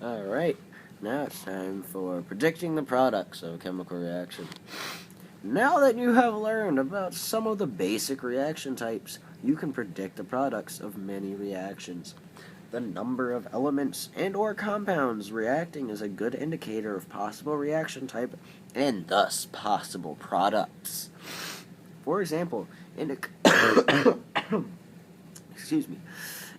Alright, now it's time for predicting the products of a chemical reaction. Now that you have learned about some of the basic reaction types, you can predict the products of many reactions. The number of elements and or compounds reacting is a good indicator of possible reaction type and thus possible products. For example, in a excuse me,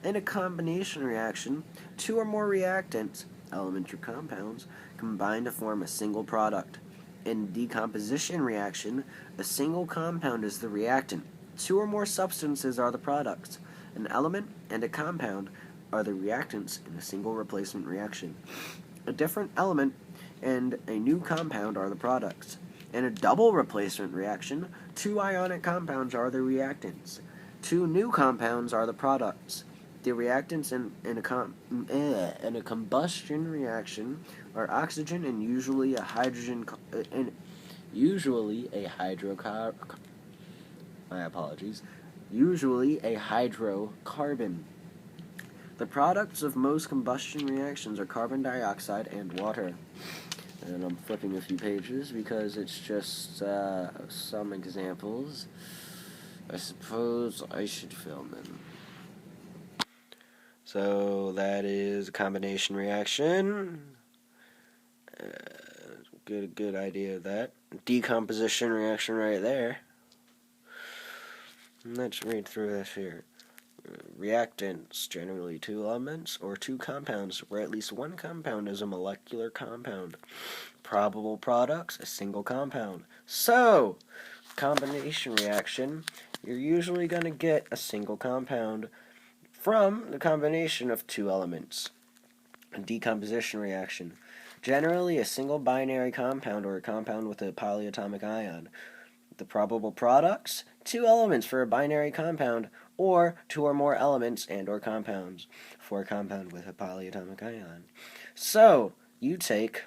in a combination reaction, two or more reactants, elements or compounds, combine to form a single product. In decomposition reaction, a single compound is the reactant. Two or more substances are the products. An element and a compound are the reactants in a single replacement reaction. A different element and a new compound are the products. In a double replacement reaction, two ionic compounds are the reactants. Two new compounds are the products. The reactants in a combustion reaction are oxygen and usually a hydrocarbon. The products of most combustion reactions are carbon dioxide and water. And I'm flipping a few pages because it's just some examples. I suppose I should film them. So that is a combination reaction. Good idea of that. Decomposition reaction right there. Let's read through this here. Reactants, generally two elements or two compounds, where at least one compound is a molecular compound. Probable products, a single compound. So, combination reaction, you're usually going to get a single compound from the combination of two elements. A decomposition reaction, generally a single binary compound or a compound with a polyatomic ion. The probable products, two elements for a binary compound, or two or more elements and or compounds for a compound with a polyatomic ion. So, you take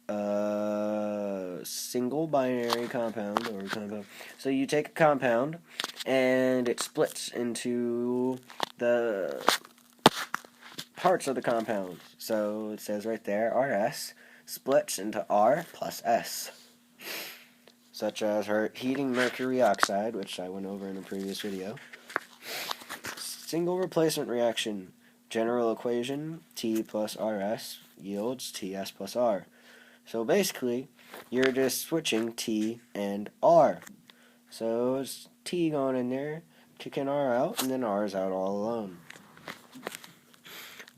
a single binary compound or compound. So you take a compound and it splits into the parts of the compound. So it says right there, RS splits into R plus S. Such as heating mercury oxide, which I went over in a previous video. Single replacement reaction, general equation, T plus RS yields TS plus R. So basically, you're just switching T and R. So it's T going in there, kicking R out, and then R is out all alone.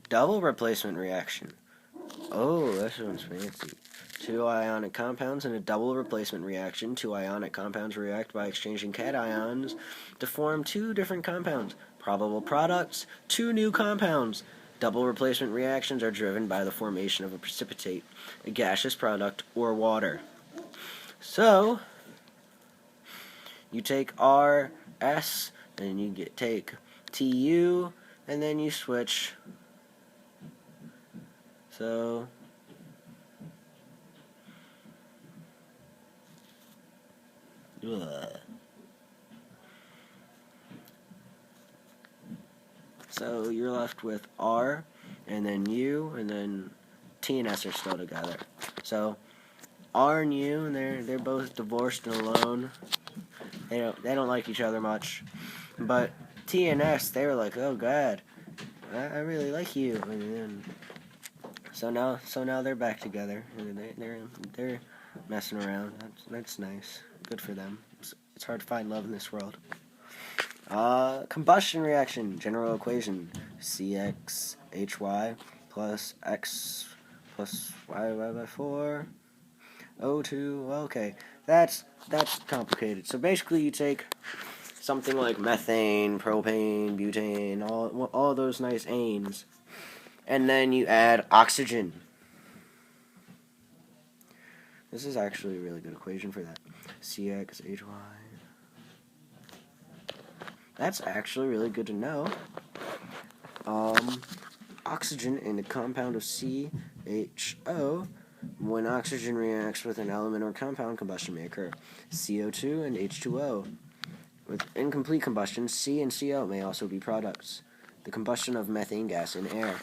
Double replacement reaction. Oh, this one's fancy. Two ionic compounds in a double replacement reaction. Two ionic compounds react by exchanging cations to form two different compounds. Probable products, two new compounds. Double replacement reactions are driven by the formation of a precipitate, a gaseous product, or water. So, you take RS, and you take TU, and then you switch. So, so you're left with R, and then U, and then T and S are still together. So R and U, and they're both divorced and alone. They don't like each other much. But T and S, they were like, oh God, I really like you. And then so now they're back together, and they're messing around. That's nice. Good for them. It's hard to find love in this world. Combustion reaction, general equation, CXHY plus X plus Y by 4, O2, okay, that's complicated. So basically you take something like methane, propane, butane, all those nice anes, and then you add oxygen. This is actually a really good equation for that. CXHY. That's actually really good to know. Oxygen in a compound of CHO, when oxygen reacts with an element or compound, combustion may occur. CO2 and H2O. With incomplete combustion, C and CO may also be products. The combustion of methane gas in air.